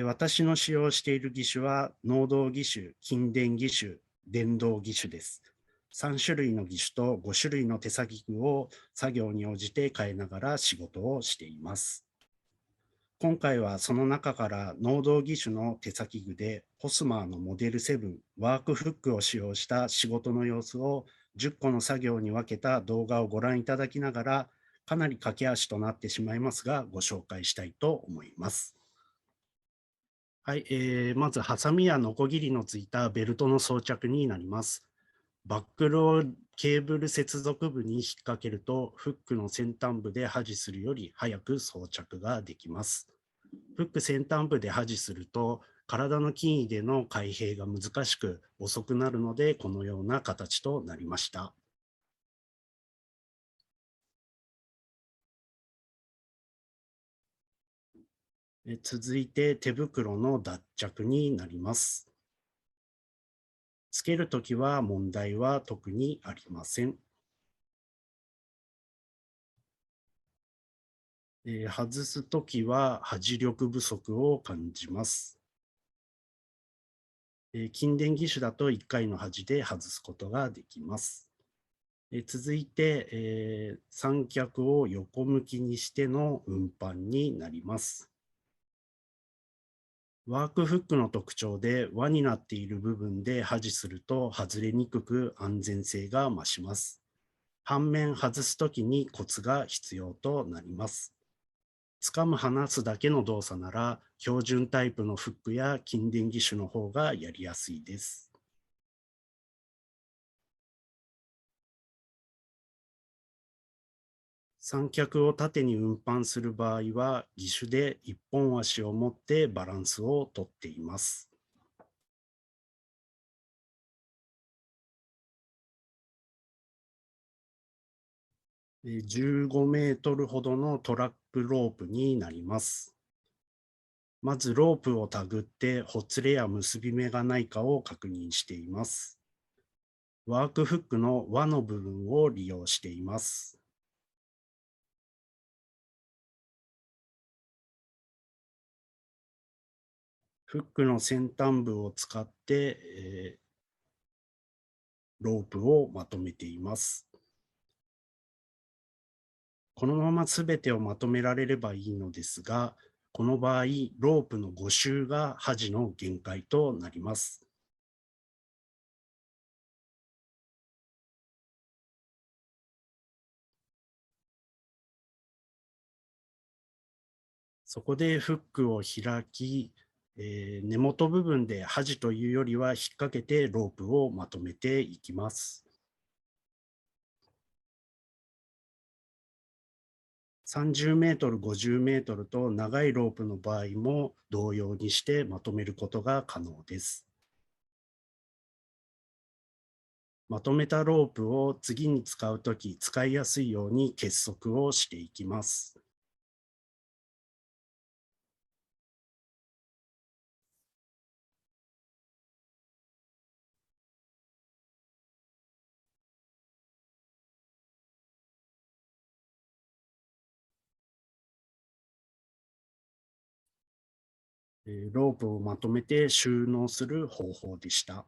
私の使用している義手は、農道義手、筋電義手、電動義手です。3種類の義手と5種類の手先具を作業に応じて変えながら仕事をしています。今回はその中から農道義手の手先具でホスマーのモデル7ワークフックを使用した仕事の様子を10個の作業に分けた動画をご覧いただきながら、かなり駆け足となってしまいますがご紹介したいと思います。はい、まず、ハサミやノコギリのついたベルトの装着になります。バックルをケーブル接続部に引っ掛けると、フックの先端部で端するより早く装着ができます。フック先端部で端すると、体の筋位での開閉が難しく遅くなるので、このような形となりました。続いて手袋の脱着になります。つけるときは問題は特にありません。外すときは端力不足を感じます。筋電義手だと1回の端で外すことができます。続いて、三脚を横向きにしての運搬になります。ワークフックの特徴で輪になっている部分で端すると外れにくく安全性が増します。反面外すときにコツが必要となります。掴む離すだけの動作なら、標準タイプのフックや筋電義手の方がやりやすいです。三脚を縦に運搬する場合は、義手で一本足を持ってバランスをとっています。15メートルほどのトラックロープになります。まずロープを手繰って、ほつれや結び目がないかを確認しています。ワークフックの輪の部分を利用しています。フックの先端部を使って、ロープをまとめています。このまま全てをまとめられればいいのですが、この場合、ロープの5周が端の限界となります。そこでフックを開き、根元部分で端というよりは引っ掛けてロープをまとめていきます。30メートル、50メートルと長いロープの場合も同様にしてまとめることが可能です。まとめたロープを次に使うとき使いやすいように結束をしていきます。ロープをまとめて収納する方法でした。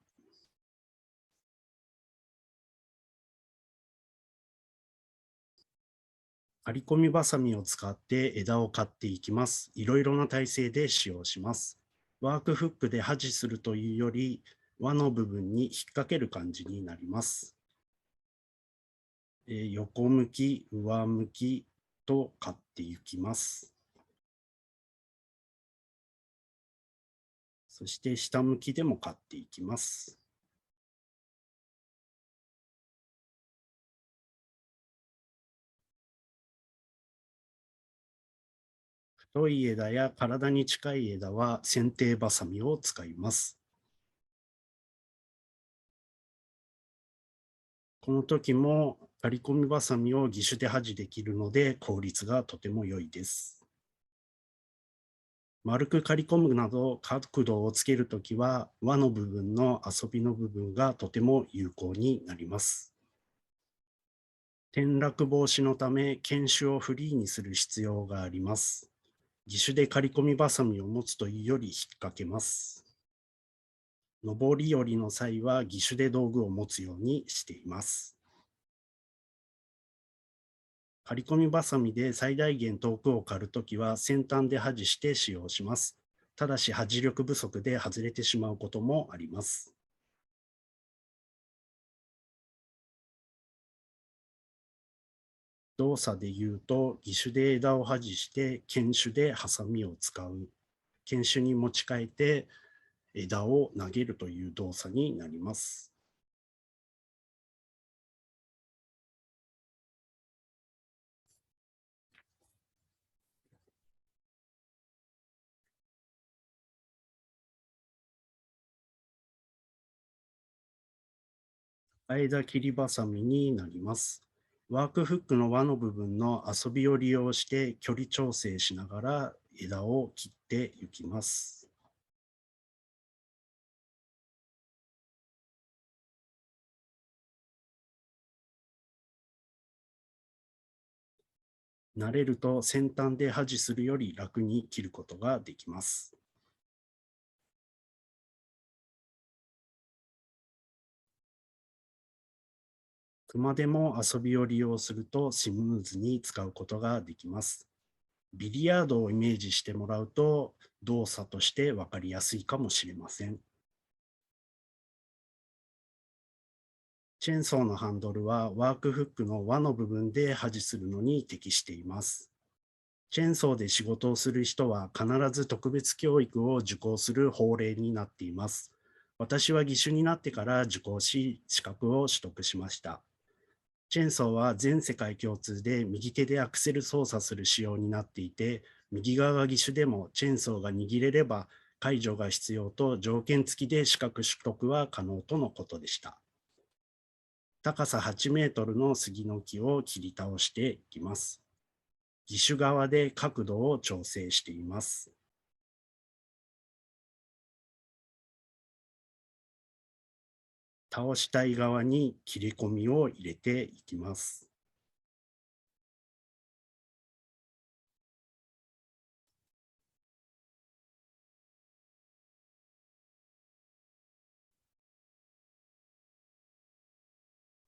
刈り込みバサミを使って枝を刈っていきます。いろいろな体勢で使用します。ワークフックで端するというより、輪の部分に引っ掛ける感じになります。横向き、上向きと刈っていきます。そして下向きでも刈っていきます。太い枝や体に近い枝は剪定バサミを使います。この時も刈り込みバサミを義手で端できるので効率がとても良いです。丸く刈り込むなど角度をつけるときは輪の部分の遊びの部分がとても有効になります。転落防止のため、犬種をフリーにする必要があります。義手で刈り込みバサミを持つというより引っ掛けます。上り下りの際は義手で道具を持つようにしています。刈り込みバサミで最大限遠くを刈るときは先端で端して使用します。ただし端力不足で外れてしまうこともあります。動作で言うと、義手で枝を端して剣手でハサミを使う。剣手に持ち替えて枝を投げるという動作になります。枝切りバサミになります。ワークフックの輪の部分の遊びを利用して距離調整しながら枝を切っていきます。慣れると先端で端するより楽に切ることができます。熊手も遊びを利用するとスムーズに使うことができます。ビリヤードをイメージしてもらうと動作としてわかりやすいかもしれません。チェーンソーのハンドルはワークフックの輪の部分で端するのに適しています。チェーンソーで仕事をする人は必ず特別教育を受講する法令になっています。私は義手になってから受講し、資格を取得しました。チェーンソーは全世界共通で右手でアクセル操作する仕様になっていて、右側が義手でもチェーンソーが握れれば解除が必要と条件付きで資格取得は可能とのことでした。高さ8メートルの杉の木を切り倒していきます。義手側で角度を調整しています。倒したい側に切り込みを入れていきます。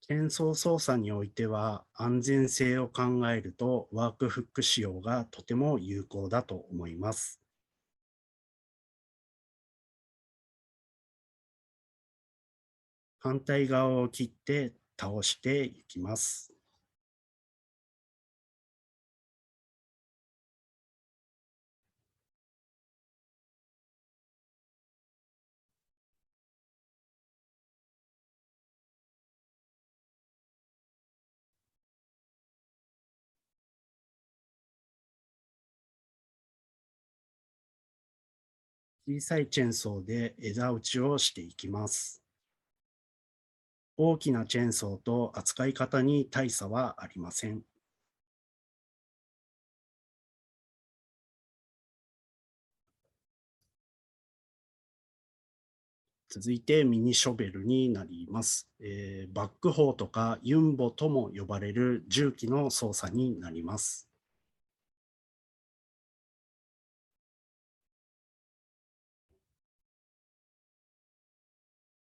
チェーンソー操作においては安全性を考えるとワークフック使用がとても有効だと思います。反対側を切って倒していきます。小さいチェーンソーで枝打ちをしていきます。大きなチェーンソーと扱い方に大差はありません。続いてミニショベルになります。バックホーとかユンボとも呼ばれる重機の操作になります。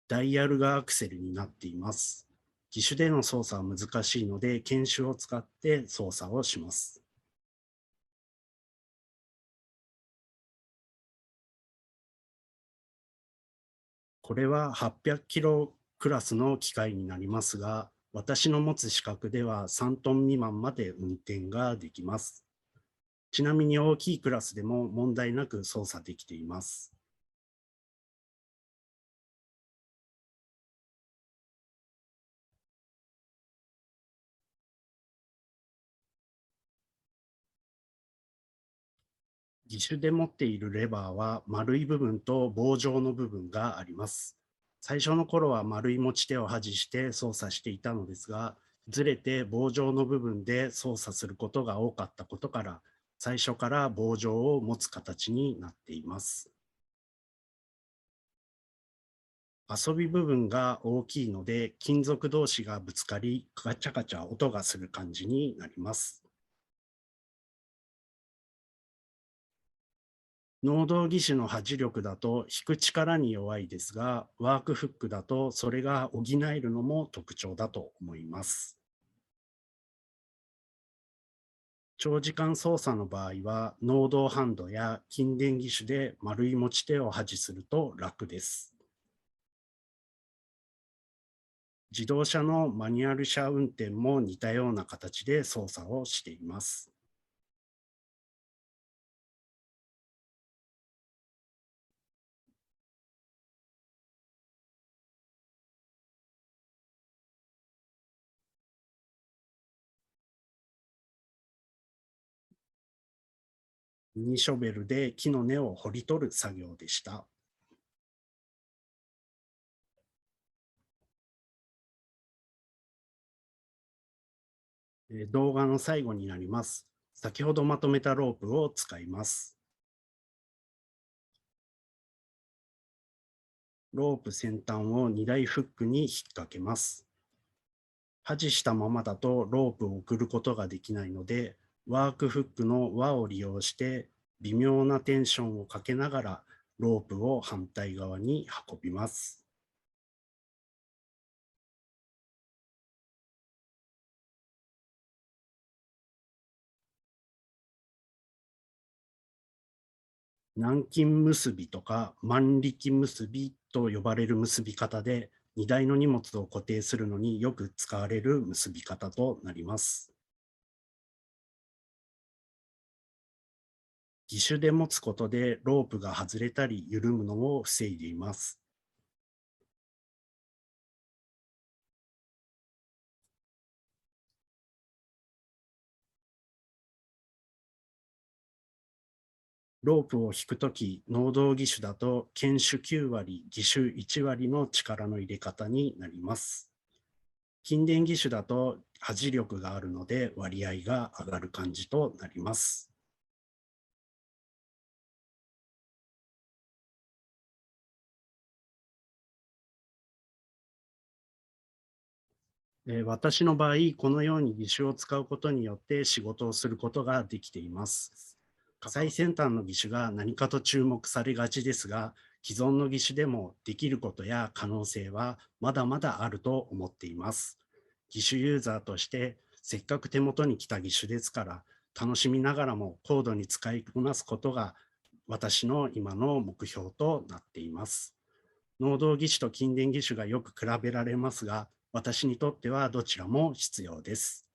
ダイヤルがアクセルになっています。義手での操作は難しいので、犬種を使って操作をします。これは800キロクラスの機械になりますが、私の持つ資格では3トン未満まで運転ができます。ちなみに大きいクラスでも問題なく操作できています。義手で持っているレバーは丸い部分と棒状の部分があります。最初の頃は丸い持ち手を外して操作していたのですが、ずれて棒状の部分で操作することが多かったことから、最初から棒状を持つ形になっています。遊び部分が大きいので、金属同士がぶつかり、ガチャガチャ音がする感じになります。能動義手の端力だと引く力に弱いですが、ワークフックだとそれが補えるのも特徴だと思います。長時間操作の場合は、能動ハンドや筋電義手で丸い持ち手を端すると楽です。自動車のマニュアル車運転も似たような形で操作をしています。ミニショベルで木の根を掘り取る作業でした。動画の最後になります。先ほどまとめたロープを使います。ロープ先端を2台フックに引っ掛けます。端したままだとロープを送ることができないので、ワークフックの輪を利用して微妙なテンションをかけながらロープを反対側に運びます。南京結びとか万力結びと呼ばれる結び方で、荷台の荷物を固定するのによく使われる結び方となります。義手で持つことでロープが外れたり緩むのを防いでいます。ロープを引くとき、能動義手だと堅手9割、義手1割の力の入れ方になります。筋電義手だと端力があるので割合が上がる感じとなります。私の場合、このように義手を使うことによって仕事をすることができています。最先端の義手が何かと注目されがちですが、既存の義手でもできることや可能性はまだまだあると思っています。義手ユーザーとして、せっかく手元に来た義手ですから、楽しみながらも高度に使いこなすことが私の今の目標となっています。能動義手と筋電義手がよく比べられますが、私にとってはどちらも必要です。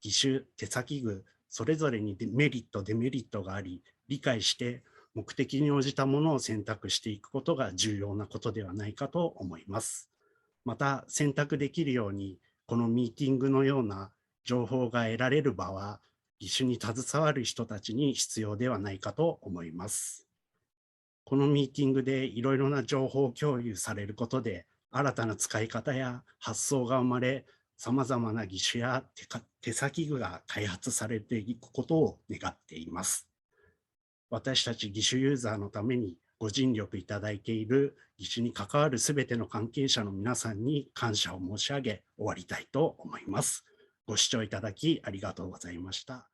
義手、手先具、それぞれにメリット、デメリットがあり、理解して目的に応じたものを選択していくことが重要なことではないかと思います。また、選択できるように、このミーティングのような情報が得られる場は、義手に携わる人たちに必要ではないかと思います。このミーティングでいろいろな情報共有されることで、新たな使い方や発想が生まれ、様々な義手や手先具が開発されていくことを願っています。私たち義手ユーザーのためにご尽力いただいている義手に関わるすべての関係者の皆さんに感謝を申し上げ終わりたいと思います。ご視聴いただきありがとうございました。